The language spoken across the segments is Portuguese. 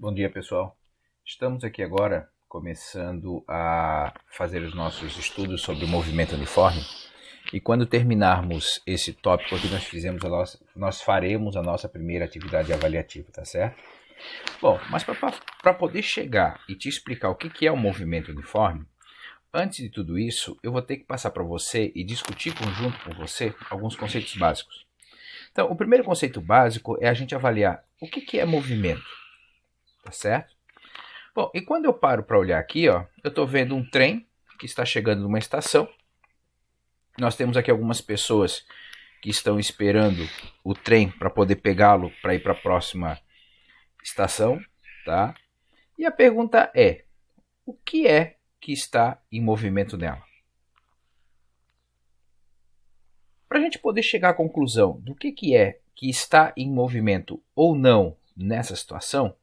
Bom dia, pessoal. Estamos aqui agora começando a fazer os nossos estudos sobre o movimento uniforme. E quando terminarmos esse tópico aqui, nós faremos a nossa primeira atividade avaliativa, tá certo? Bom, mas para poder chegar e te explicar o que é o movimento uniforme, antes de tudo isso, eu vou ter que passar para você e discutir junto com você alguns conceitos básicos. Então, o primeiro conceito básico é a gente avaliar o que é movimento, tá certo? Bom, e quando eu paro para olhar aqui, ó, eu estou vendo um trem que está chegando numa estação. Nós temos aqui algumas pessoas que estão esperando o trem para poder pegá-lo para ir para a próxima estação, tá? E a pergunta é, o que é que está em movimento nela? Para a gente poder chegar à conclusão do que é que está em movimento ou não nessa situação,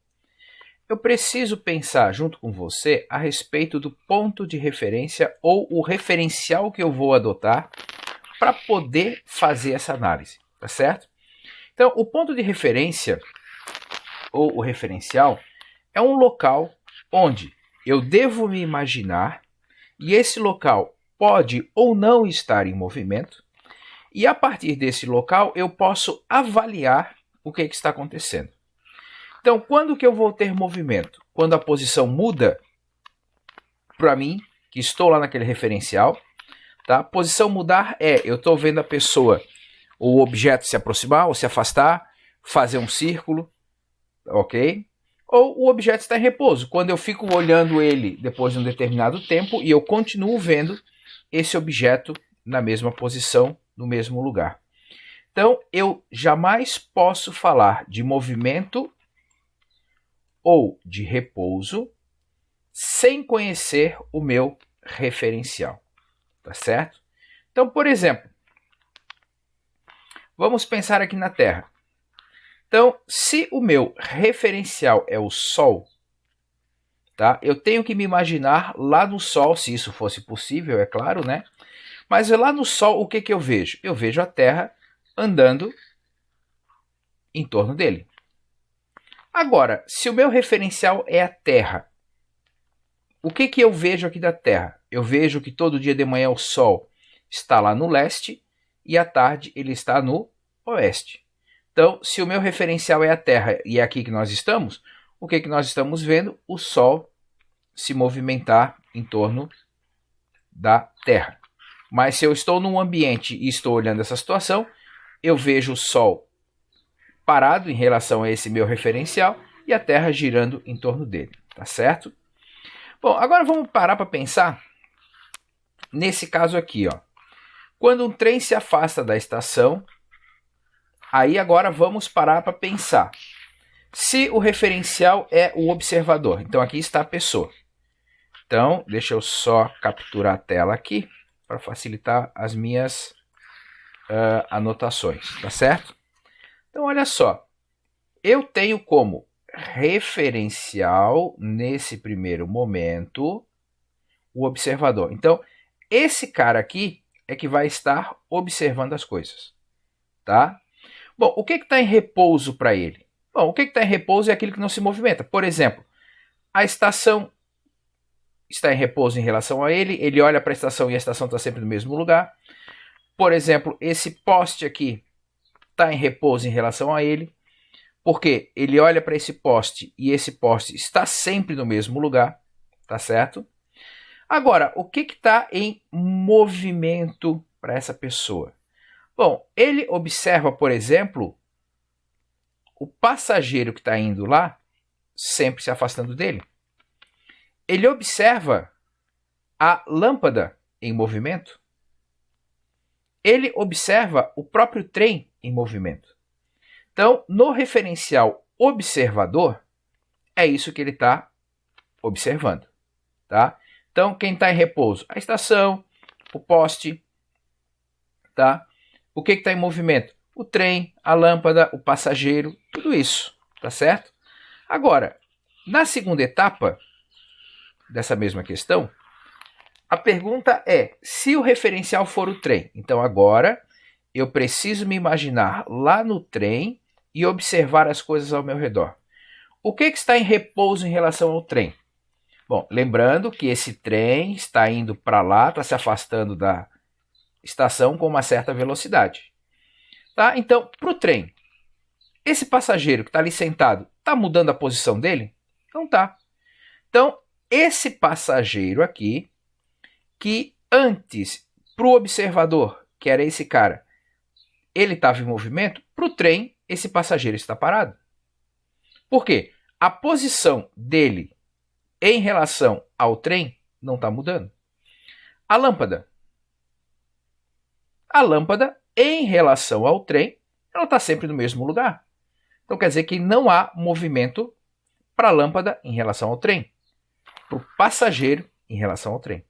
eu preciso pensar junto com você a respeito do ponto de referência ou o referencial que eu vou adotar para poder fazer essa análise, tá certo? Então, o ponto de referência ou o referencial é um local onde eu devo me imaginar e esse local pode ou não estar em movimento e a partir desse local eu posso avaliar o que está acontecendo. Então, quando que eu vou ter movimento? Quando a posição muda para mim, que estou lá naquele referencial. Tá? Posição mudar eu estou vendo a pessoa, ou o objeto se aproximar ou se afastar, fazer um círculo, ok? Ou o objeto está em repouso, quando eu fico olhando ele depois de um determinado tempo e eu continuo vendo esse objeto na mesma posição, no mesmo lugar. Então, eu jamais posso falar de movimento ou de repouso sem conhecer o meu referencial, tá certo? Então, por exemplo, vamos pensar aqui na Terra. Então, se o meu referencial é o Sol, tá? Eu tenho que me imaginar lá no Sol, se isso fosse possível, é claro, né? Mas lá no Sol, o que eu vejo? Eu vejo a Terra andando em torno dele. Agora, se o meu referencial é a Terra, o que eu vejo aqui da Terra? Eu vejo que todo dia de manhã o Sol está lá no leste e à tarde ele está no oeste. Então, se o meu referencial é a Terra e é aqui que nós estamos, o que nós estamos vendo? O Sol se movimentar em torno da Terra. Mas se eu estou num ambiente e estou olhando essa situação, eu vejo o Sol parado em relação a esse meu referencial e a Terra girando em torno dele, tá certo? Bom, agora vamos parar para pensar nesse caso aqui, ó. Quando um trem se afasta da estação, aí agora vamos parar para pensar. Se o referencial é o observador, então aqui está a pessoa. Então, deixa eu só capturar a tela aqui para facilitar as minhas anotações, tá certo? Então, olha só, eu tenho como referencial, nesse primeiro momento, o observador. Então, esse cara aqui é que vai estar observando as coisas, tá? Bom, o que está em repouso para ele? Bom, o que está em repouso é aquilo que não se movimenta. Por exemplo, a estação está em repouso em relação a ele, ele olha para a estação e a estação está sempre no mesmo lugar. Por exemplo, esse poste aqui está em repouso em relação a ele, porque ele olha para esse poste e esse poste está sempre no mesmo lugar, tá certo? Agora, o que está em movimento para essa pessoa? Bom, ele observa, por exemplo, o passageiro que está indo lá, sempre se afastando dele. Ele observa a lâmpada em movimento. Ele observa o próprio trem em movimento. Então, no referencial observador, é isso que ele está observando, tá? Então, quem está em repouso? A estação, o poste, tá? O que está em movimento? O trem, a lâmpada, o passageiro, tudo isso, tá certo? Agora, na segunda etapa dessa mesma questão, a pergunta é, se o referencial for o trem, então agora eu preciso me imaginar lá no trem e observar as coisas ao meu redor. O que está em repouso em relação ao trem? Bom, lembrando que esse trem está indo para lá, está se afastando da estação com uma certa velocidade. Tá? Então, para o trem, esse passageiro que está ali sentado, está mudando a posição dele? Não está. Então, esse passageiro aqui, que antes, para o observador, que era esse cara, ele estava em movimento, para o trem, esse passageiro está parado. Por quê? A posição dele em relação ao trem não está mudando. A lâmpada. A lâmpada, em relação ao trem, ela está sempre no mesmo lugar. Então quer dizer que não há movimento para a lâmpada em relação ao trem, para o passageiro em relação ao trem.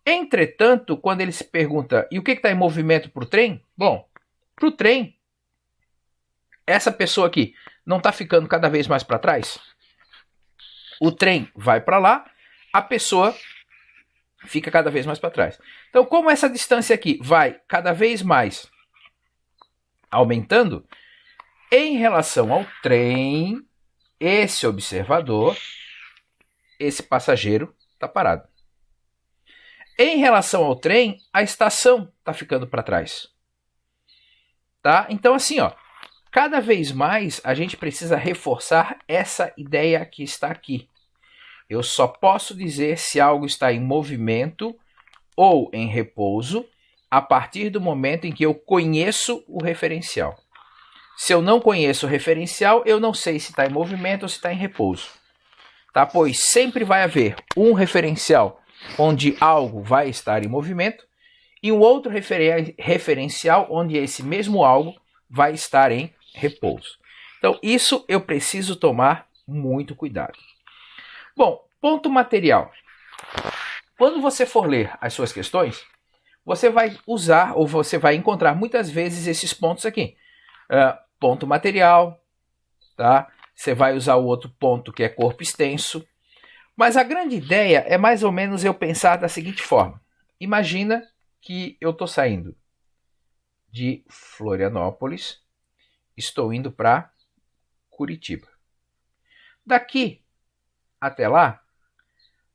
Entretanto, quando ele se pergunta, e o que está em movimento para o trem? Bom, para o trem, essa pessoa aqui não está ficando cada vez mais para trás? O trem vai para lá, a pessoa fica cada vez mais para trás. Então, como essa distância aqui vai cada vez mais aumentando, em relação ao trem, esse observador, esse passageiro está parado. Em relação ao trem, a estação está ficando para trás. Tá? Então, assim, ó, cada vez mais a gente precisa reforçar essa ideia que está aqui. Eu só posso dizer se algo está em movimento ou em repouso a partir do momento em que eu conheço o referencial. Se eu não conheço o referencial, eu não sei se está em movimento ou se está em repouso. Tá? Pois sempre vai haver um referencial onde algo vai estar em movimento e um outro referencial onde esse mesmo algo vai estar em repouso. Então, isso eu preciso tomar muito cuidado. Bom, ponto material. Quando você for ler as suas questões, você vai usar ou você vai encontrar muitas vezes esses pontos aqui. Ponto material, tá? Você vai usar o outro ponto que é corpo extenso. Mas a grande ideia é mais ou menos eu pensar da seguinte forma. Imagina que eu estou saindo de Florianópolis, estou indo para Curitiba. Daqui até lá,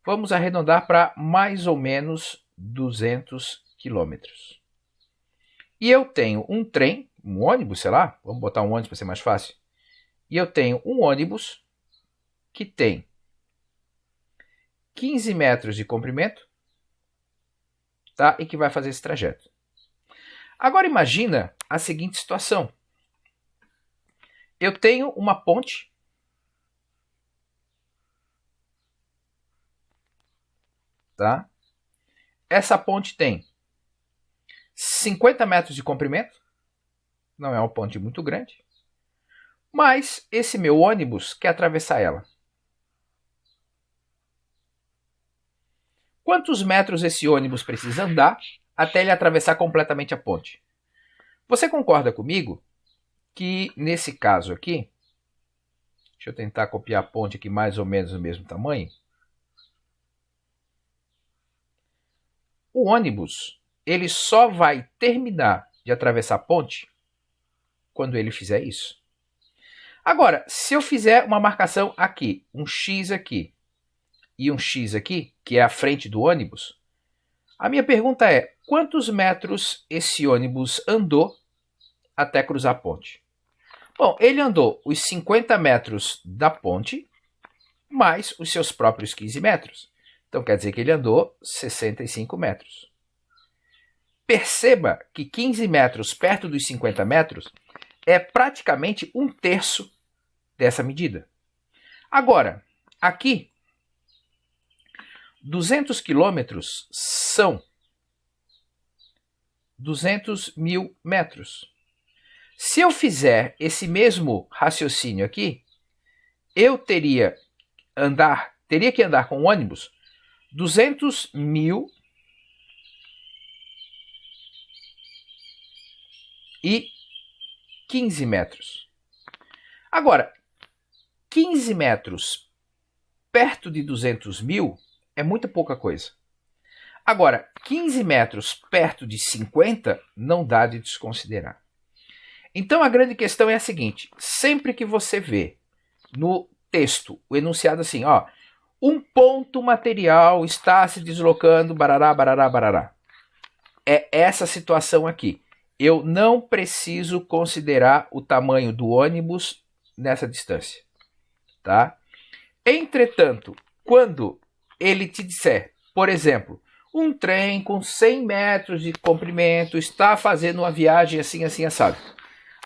vamos arredondar para mais ou menos 200 quilômetros. E eu tenho um trem, um ônibus, sei lá, vamos botar um ônibus para ser mais fácil. E eu tenho um ônibus que tem 15 metros de comprimento, tá? E que vai fazer esse trajeto. Agora imagina a seguinte situação. Eu tenho uma ponte, tá? Essa ponte tem 50 metros de comprimento, não é uma ponte muito grande, mas esse meu ônibus quer atravessar ela. Quantos metros esse ônibus precisa andar até ele atravessar completamente a ponte? Você concorda comigo que nesse caso aqui, deixa eu tentar copiar a ponte aqui mais ou menos no mesmo tamanho. O ônibus, ele só vai terminar de atravessar a ponte quando ele fizer isso. Agora, se eu fizer uma marcação aqui, um X aqui e um X aqui, que é a frente do ônibus, a minha pergunta é, quantos metros esse ônibus andou até cruzar a ponte? Bom, ele andou os 50 metros da ponte, mais os seus próprios 15 metros. Então quer dizer que ele andou 65 metros. Perceba que 15 metros perto dos 50 metros é praticamente um terço dessa medida. Agora, aqui, 200 quilômetros são 200 mil metros. Se eu fizer esse mesmo raciocínio aqui, eu teria que andar com o ônibus 200 mil e 15 metros. Agora, 15 metros perto de 200 mil é muito pouca coisa. Agora, 15 metros perto de 50 não dá de desconsiderar. Então a grande questão é a seguinte, sempre que você vê no texto, o enunciado assim, ó, um ponto material está se deslocando, barará, barará, barará. É essa situação aqui. Eu não preciso considerar o tamanho do ônibus nessa distância, tá? Entretanto, quando ele te disser, por exemplo, um trem com 100 metros de comprimento está fazendo uma viagem assim, assim, assado.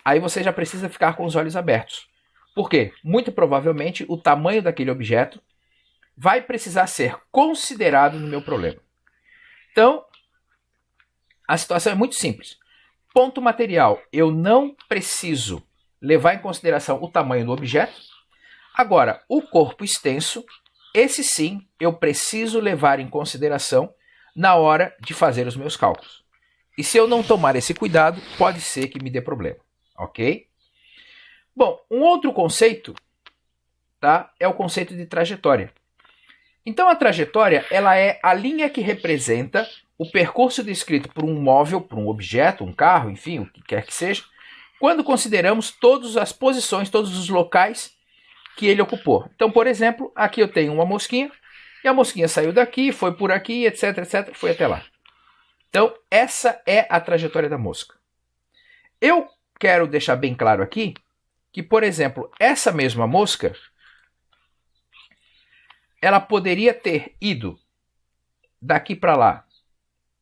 Aí você já precisa ficar com os olhos abertos. Por quê? Muito provavelmente o tamanho daquele objeto vai precisar ser considerado no meu problema. Então, a situação é muito simples. Ponto material, eu não preciso levar em consideração o tamanho do objeto. Agora, o corpo extenso, esse sim, eu preciso levar em consideração na hora de fazer os meus cálculos. E se eu não tomar esse cuidado, pode ser que me dê problema, ok? Bom, um outro conceito, tá, é o conceito de trajetória. Então, a trajetória, ela é a linha que representa o percurso descrito por um móvel, por um objeto, um carro, enfim, o que quer que seja, quando consideramos todas as posições, todos os locais que ele ocupou. Então, por exemplo, aqui eu tenho uma mosquinha, e a mosquinha saiu daqui, foi por aqui, etc, etc, foi até lá. Então, essa é a trajetória da mosca. Eu quero deixar bem claro aqui que, por exemplo, essa mesma mosca, ela poderia ter ido daqui para lá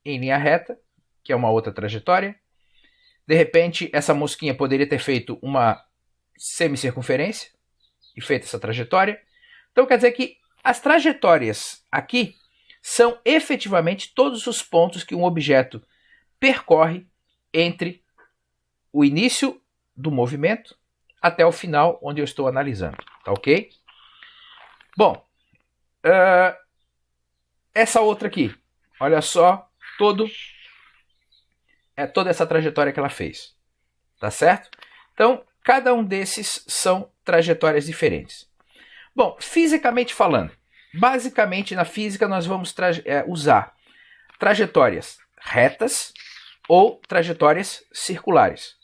em linha reta, que é uma outra trajetória. De repente, essa mosquinha poderia ter feito uma semicircunferência e feito essa trajetória. Então, quer dizer que as trajetórias aqui são efetivamente todos os pontos que um objeto percorre entre o início do movimento até o final, onde eu estou analisando. Tá ok? Bom, essa outra aqui, olha só toda essa trajetória que ela fez. Tá certo? Então, cada um desses são trajetórias diferentes. Bom, fisicamente falando, basicamente na física nós vamos usar trajetórias retas ou trajetórias circulares.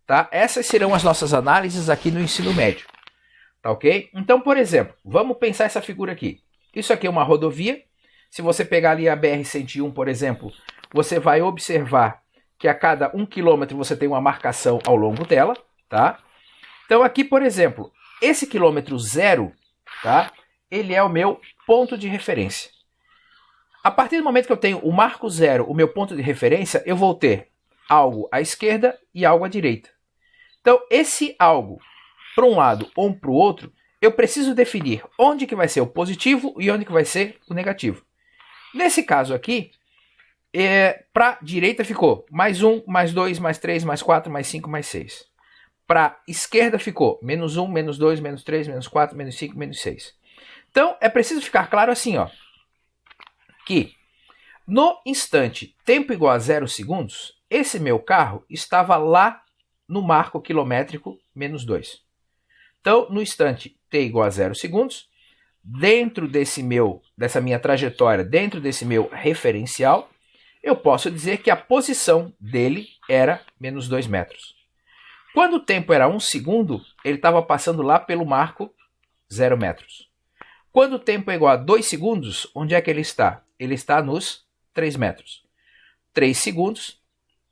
Tá? Essas serão as nossas análises aqui no ensino médio. Tá ok? Então, por exemplo, vamos pensar essa figura aqui. Isso aqui é uma rodovia. Se você pegar ali a BR-101, por exemplo, você vai observar que a cada 1 quilômetro você tem uma marcação ao longo dela. Tá? Então aqui, por exemplo, esse quilômetro zero, tá? Ele é o meu ponto de referência. A partir do momento que eu tenho o marco zero, o meu ponto de referência, eu vou ter algo à esquerda e algo à direita. Então, esse algo para um lado ou para o outro, eu preciso definir onde que vai ser o positivo e onde que vai ser o negativo. Nesse caso aqui, para a direita ficou mais 1, mais 2, mais 3, mais 4, mais 5, mais 6. Para a esquerda ficou menos 1, menos 2, menos 3, menos 4, menos 5, menos 6. Então, é preciso ficar claro assim, ó, que no instante tempo igual a 0 segundos, esse meu carro estava lá no marco quilométrico menos 2. Então, no instante t igual a 0 segundos, dentro dessa minha trajetória, dentro desse meu referencial, eu posso dizer que a posição dele era menos 2 metros. Quando o tempo era 1 segundo, ele estava passando lá pelo marco 0 metros. Quando o tempo é igual a 2 segundos, onde é que ele está? Ele está nos 3 metros. 3 segundos,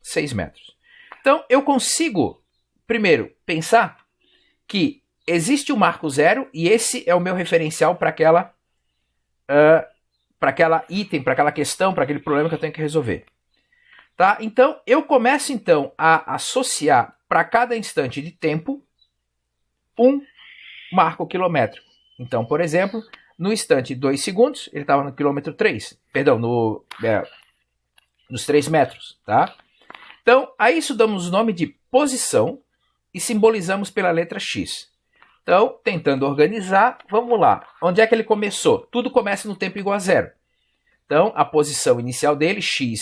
6 metros. Então, eu consigo, primeiro, pensar que existe o marco zero e esse é o meu referencial para aquela item, para aquela questão, para aquele problema que eu tenho que resolver. Tá? Então, eu começo então a associar para cada instante de tempo um marco quilométrico. Então, por exemplo, no instante 2 segundos, ele estava no quilômetro 3. Perdão, nos 3 metros. Tá? Então, a isso damos o nome de posição e simbolizamos pela letra X. Então, tentando organizar, vamos lá. Onde é que ele começou? Tudo começa no tempo igual a 0. Então, a posição inicial dele, xi,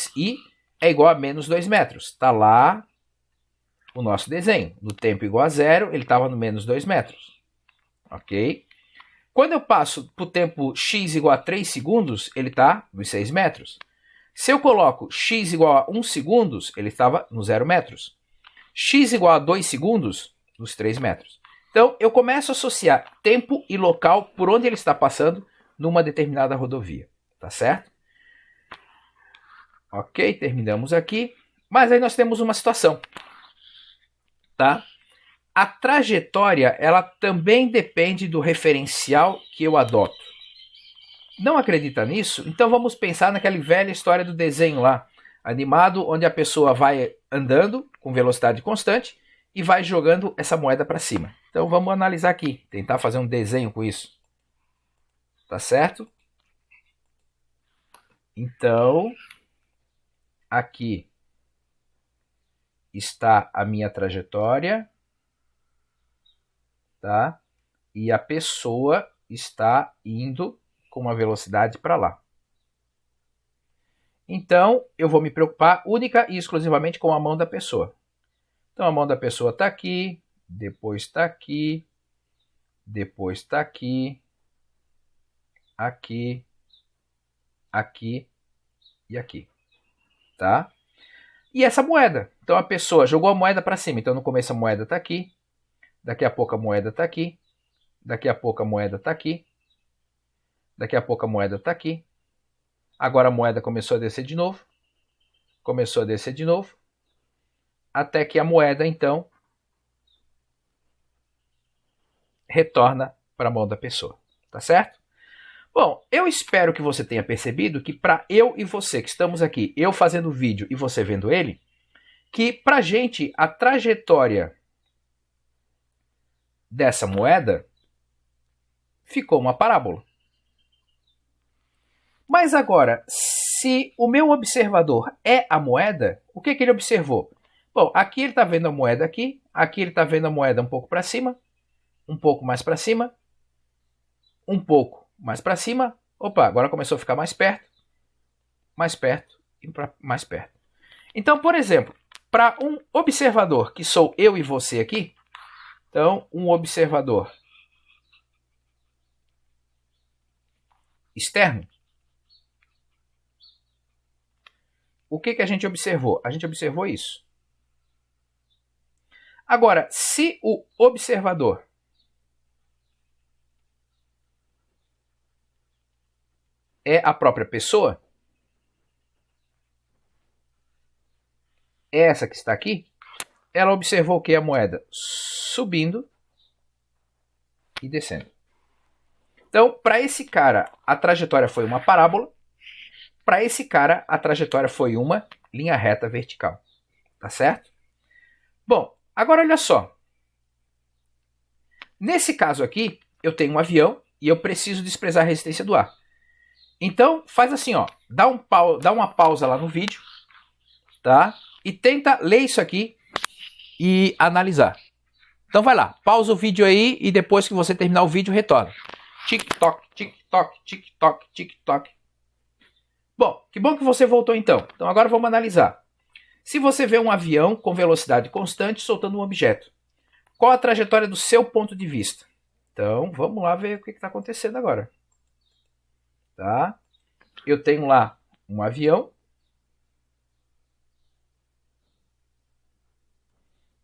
é igual a menos 2 metros. Está lá o nosso desenho. No tempo igual a 0, ele estava no menos 2 metros. Ok? Quando eu passo para o tempo x igual a 3 segundos, ele está nos 6 metros. Se eu coloco x igual a 1 segundos, ele estava nos 0 metros. X igual a 2 segundos, nos 3 metros. Então, eu começo a associar tempo e local por onde ele está passando numa determinada rodovia. Tá certo? Ok, terminamos aqui. Mas aí nós temos uma situação. Tá? A trajetória, ela também depende do referencial que eu adoto. Não acredita nisso? Então vamos pensar naquela velha história do desenho lá, animado, onde a pessoa vai andando com velocidade constante e vai jogando essa moeda para cima. Então vamos analisar aqui, tentar fazer um desenho com isso. Tá certo? Então, aqui está a minha trajetória, tá? E a pessoa está indo com uma velocidade para lá. Então, eu vou me preocupar única e exclusivamente com a mão da pessoa. Então, a mão da pessoa está aqui, depois está aqui, depois está aqui, aqui, aqui e aqui, tá? E essa moeda. Então, a pessoa jogou a moeda para cima. Então, no começo a moeda está aqui, daqui a pouco a moeda está aqui, daqui a pouco a moeda está aqui, daqui a pouco a moeda está aqui. Agora a moeda começou a descer de novo, começou a descer de novo, até que a moeda, então, retorna para a mão da pessoa. Tá certo? Bom, eu espero que você tenha percebido que para eu e você que estamos aqui, eu fazendo o vídeo e você vendo ele, que para a gente a trajetória dessa moeda ficou uma parábola. Mas agora, se o meu observador é a moeda, o que ele observou? Bom, aqui ele está vendo a moeda aqui ele está vendo a moeda um pouco para cima, um pouco mais para cima, um pouco mais para cima. Opa, agora começou a ficar mais perto e mais perto. Então, por exemplo, para um observador, que sou eu e você aqui, então, um observador externo, o que a gente observou? A gente observou isso. Agora, se o observador é a própria pessoa, essa que está aqui, ela observou que a moeda subindo e descendo. Então, para esse cara, a trajetória foi uma parábola. Para esse cara, a trajetória foi uma linha reta vertical. Tá certo? Bom, agora olha só. Nesse caso aqui, eu tenho um avião e eu preciso desprezar a resistência do ar. Então, faz assim, ó, dá uma pausa lá no vídeo, tá? E tenta ler isso aqui e analisar. Então vai lá, pausa o vídeo aí e depois que você terminar o vídeo, retorna. Tic-toc, tic-toc, tic-toc, tic-toc. Bom que você voltou então. Então agora vamos analisar. Se você vê um avião com velocidade constante soltando um objeto, qual a trajetória do seu ponto de vista? Então vamos lá ver o que está acontecendo agora. Tá? Eu tenho lá um avião,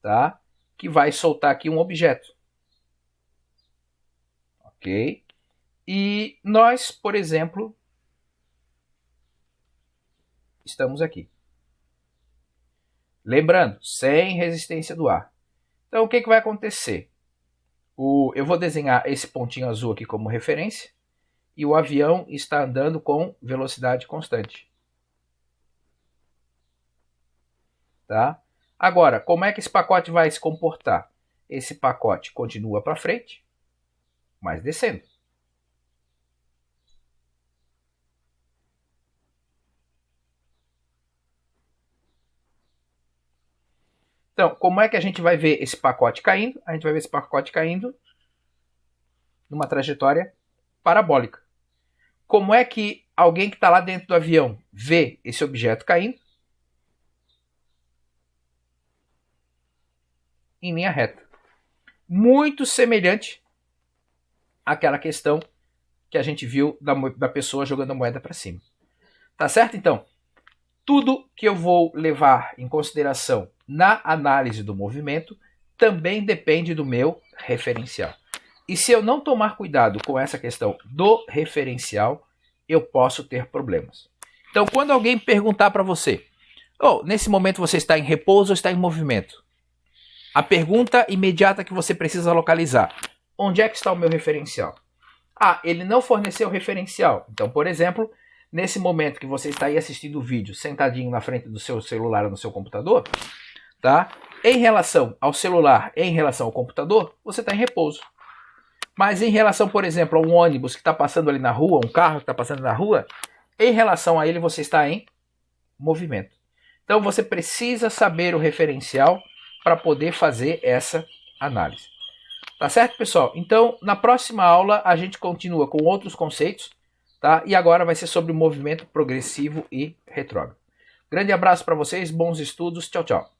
tá? Que vai soltar aqui um objeto. Ok? E nós, por exemplo, estamos aqui. Lembrando, sem resistência do ar. Então o que vai acontecer? Eu vou desenhar esse pontinho azul aqui como referência. E o avião está andando com velocidade constante. Tá? Agora, como é que esse pacote vai se comportar? Esse pacote continua para frente, mas descendo. Então, como é que a gente vai ver esse pacote caindo? A gente vai ver esse pacote caindo numa trajetória parabólica. Como é que alguém que está lá dentro do avião vê esse objeto caindo? Em linha reta. Muito semelhante àquela questão que a gente viu da pessoa jogando a moeda para cima. Tá certo, então? Tudo que eu vou levar em consideração na análise do movimento também depende do meu referencial. E se eu não tomar cuidado com essa questão do referencial, eu posso ter problemas. Então, quando alguém perguntar para você, nesse momento você está em repouso ou está em movimento? A pergunta imediata que você precisa localizar, onde é que está o meu referencial? Ele não forneceu o referencial. Então, por exemplo, nesse momento que você está aí assistindo o vídeo, sentadinho na frente do seu celular ou no seu computador, tá? Em relação ao celular, em relação ao computador, você está em repouso. Mas em relação, por exemplo, a um ônibus que está passando ali na rua, um carro que está passando na rua, em relação a ele você está em movimento. Então você precisa saber o referencial para poder fazer essa análise. Tá certo, pessoal? Então, na próxima aula a gente continua com outros conceitos, tá? E agora vai ser sobre o movimento progressivo e retrógrado. Grande abraço para vocês, bons estudos, tchau, tchau.